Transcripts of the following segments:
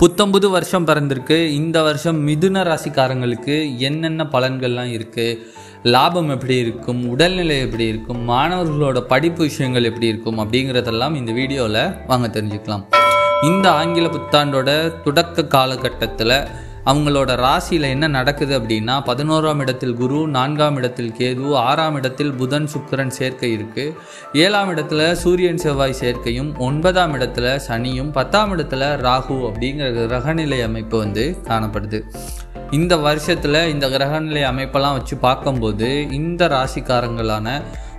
புத்தம்புது வருஷம் பிறந்திருக்கு. இந்த வருஷம் மிதுன ராசிக்காரங்களுக்கு என்னென்ன பலன்கள்லாம் இருக்குது, லாபம் எப்படி இருக்கும், உடல்நிலை எப்படி இருக்கும், மாணவர்களோட படிப்பு விஷயங்கள் எப்படி இருக்கும் அப்படிங்கிறதெல்லாம் இந்த வீடியோவில் வாங்க தெரிஞ்சுக்கலாம். இந்த ஆங்கில புத்தாண்டோட தொடக்க காலகட்டத்தில் அவங்களோட ராசியில் என்ன நடக்குது அப்படின்னா, 11ஆம் இடத்தில் குரு, 4ஆம் இடத்தில் கேது, 6ஆம் இடத்தில் புதன் சுக்கிரன் சேர்க்கை இருக்குது, 7ஆம் இடத்துல சூரியன் செவ்வாய் சேர்க்கையும், 9ஆம் இடத்துல சனியும், 10ஆம் இடத்துல ராகு அப்படிங்கிற கிரகநிலை அமைப்பு காணப்படுது. இந்த வருஷத்தில் இந்த கிரகநிலை அமைப்பெல்லாம் வச்சு பார்க்கும்போது இந்த ராசிக்காரங்களான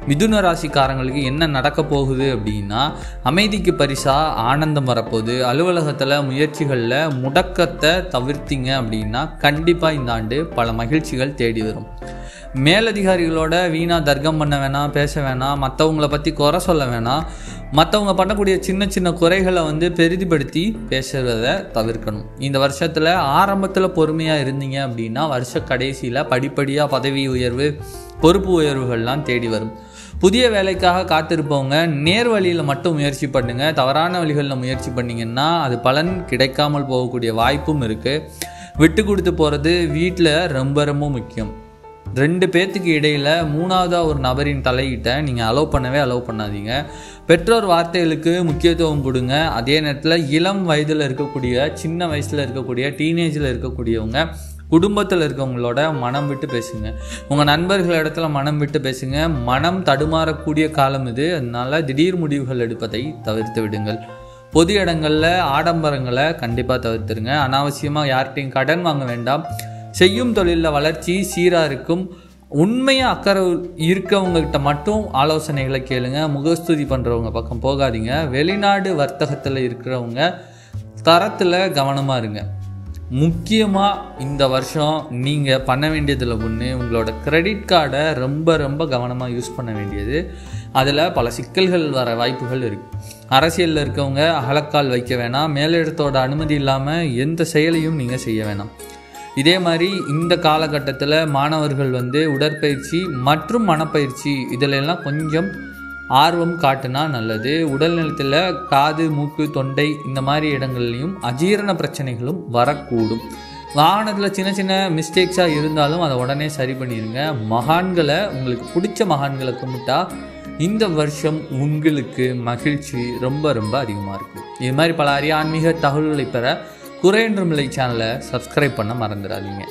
மிதுன ராசிக்காரங்களுக்கு என்ன நடக்க போகுது அப்படின்னா, அமைதிக்கு பரிசாக ஆனந்தம் வரப்போகுது. அலுவலகத்தில் முயற்சிகளில் முடக்கத்தை தவிர்த்திங்க அப்படின்னா கண்டிப்பாக இந்த ஆண்டு பல மகிழ்ச்சிகள் தேடி வரும். மேலதிகாரிகளோட வீணாக தர்க்கம் பண்ண வேணாம், பேச வேணாம், மற்றவங்கள பற்றி குறை சொல்ல வேணாம், மற்றவங்க பண்ணக்கூடிய சின்ன சின்ன குறைகளை பெரிதிப்படுத்தி பேசுகிறத தவிர்க்கணும். இந்த வருஷத்தில் ஆரம்பத்தில் பொறுமையாக இருந்தீங்க அப்படின்னா வருஷ கடைசியில் படிப்படியாக பதவி உயர்வு, பொறுப்பு உயர்வுகள்லாம் தேடி வரும். புதிய வேலைக்காக காத்திருப்பவங்க நேர் வழியில் மட்டும் முயற்சி பண்ணுங்க. தவறான வழிகளில் முயற்சி பண்ணிங்கன்னா அது பலன் கிடைக்காமல் போகக்கூடிய வாய்ப்பும் இருக்குது. விட்டு கொடுத்து போகிறது வீட்டில் ரொம்ப ரொம்ப முக்கியம். 2 பேர்த்துக்கு இடையில் 3ஆவதாக ஒரு நபரின் தலையிட்ட நீங்கள் அலோவ் பண்ணாதீங்க. பெற்றோர் வார்த்தைகளுக்கு முக்கியத்துவம் கொடுங்க. அதே நேரத்தில் இளம் வயதில் இருக்கக்கூடிய, சின்ன வயசில் இருக்கக்கூடிய, டீனேஜில் இருக்கக்கூடியவங்க குடும்பத்தில் இருக்கவங்களோட மனம் விட்டு பேசுங்க. உங்கள் நண்பர்கள் இடத்துல மனம் விட்டு பேசுங்க. மனம் தடுமாறக்கூடிய காலம் இது. அதனால திடீர் முடிவுகள் எடுப்பதை தவிர்த்து விடுங்கள். பொது இடங்களில் ஆடம்பரங்களை கண்டிப்பாக தவிர்த்துருங்க. அனாவசியமாக யார்கிட்டையும் கடன் வாங்க வேண்டாம். செய்யும் தொழிலில் வளர்ச்சி சீராக இருக்கும். உண்மையாக அக்கறை இருக்கவங்ககிட்ட மட்டும் ஆலோசனைகளை கேளுங்க. முகஸ்துதி பண்ணுறவங்க பக்கம் போகாதீங்க. வெளிநாடு வர்த்தகத்தில் இருக்கிறவங்க தரத்தில் கவனமாக இருங்க. முக்கியமாக இந்த வருஷம் நீங்கள் பண்ண வேண்டியதில் ஒன்று, உங்களோட கிரெடிட் கார்டை ரொம்ப ரொம்ப கவனமாக யூஸ் பண்ண வேண்டியது. அதில் பல சிக்கல்கள் வர வாய்ப்புகள் இருக்குது. அரசியலில் இருக்கவங்க அகலக்கால் வைக்க வேணாம். மேலிடத்தோட அனுமதி இல்லாமல் எந்த செயலையும் நீங்கள் செய்ய வேணாம். இதே மாதிரி இந்த காலகட்டத்தில் மாணவர்கள் உடற்பயிற்சி மற்றும் மனப்பயிற்சி இதிலெல்லாம் கொஞ்சம் ஆர்வம் காட்டுனா நல்லது. உடல் நலத்தில் காது, மூக்கு, தொண்டை இந்த மாதிரி இடங்கள்லையும் அஜீரண பிரச்சனைகளும் வரக்கூடும். வாகனத்தில் சின்ன சின்ன மிஸ்டேக்ஸாக இருந்தாலும் அதை உடனே சரி பண்ணிடுங்க. மகான்களை, உங்களுக்கு பிடிச்ச மகான்களை கும்பிட்டா இந்த வருஷம் உங்களுக்கு மகிழ்ச்சி ரொம்ப ரொம்ப அதிகமாக இருக்குது. இது மாதிரி பல அரிய ஆன்மீக தகவல்களை பெற குறையொன்றுமில்லை சேனலை சப்ஸ்கிரைப் பண்ண மறந்துடாதீங்க.